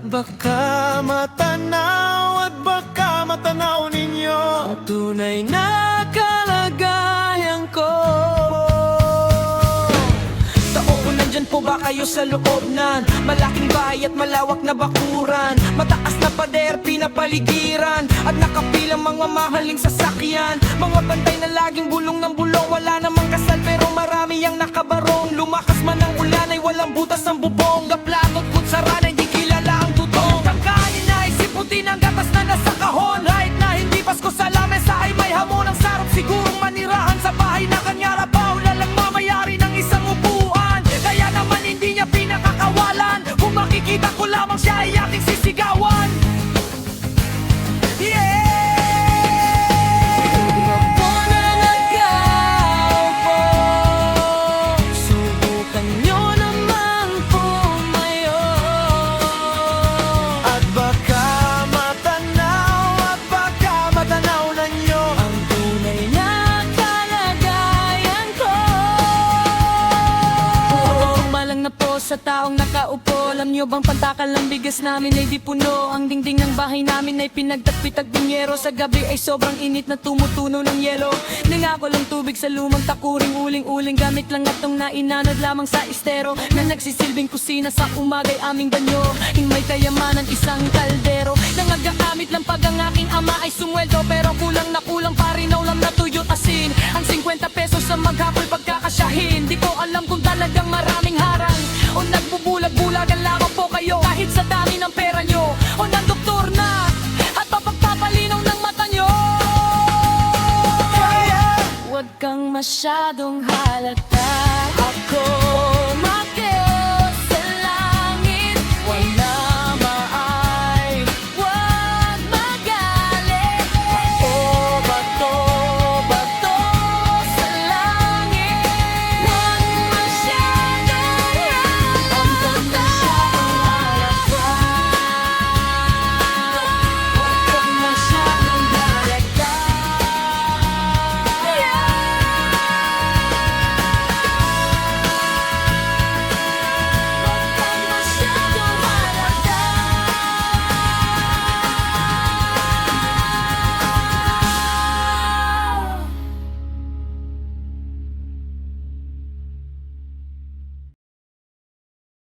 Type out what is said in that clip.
baka matanaw ninyo ang tunay na kalagayan ko. Tao ko, nandyan po ba kayo sa loob nan malaking bahay at malawak na bakuran? Mataas na pader, pinapaligiran at nakapilang mga mahaling sasakyan. Mga bantay na laging bulong ng bulong, wala namang kasal pero marami ang nakabarong. Lumakas man ang ulan ay walang butas ang bubong. Gaplagot kutsara na hindi kilala ang tutong. Kakanin na isip puti ng gatas na nasa kahon. Kahit na hindi Pasko sa lamesa ay may hamon. Ang sarap sigurong manirahan sa bahay na kanya rabaw. Lalang mamayari ng isang upuan, kaya naman hindi niya pinakakawalan. Kung makikita ko lamang siya ay aking sisigawan. Yeah! Sa taong nakaupo, alam nyo bang pantakal ng bigas namin ay di puno? Ang dingding ng bahay namin ay pinagtagpitag binyero. Sa gabi ay sobrang init na tumutuno ng yelo. Nangako lang tubig sa lumang takuring uling-uling. Gamit lang atong nainanod lamang sa estero na nagsisilbing kusina sa umagay aming banyo. May kayamanan isang kaldero. Nangagamit lang pag ang aking ama ay sumweldo, pero kulang na kulang pa rin ulam na tuyo asin. Ang 50 pesos sa maghapon pagkakasyahin. Di ko alam kung talagang maraming harang o nagbubulag-bulagan lamang po kayo kahit sa dami ng pera nyo, o ng doktor na at papagpapalinaw ng mata nyo. Huwag kang masyadong halata.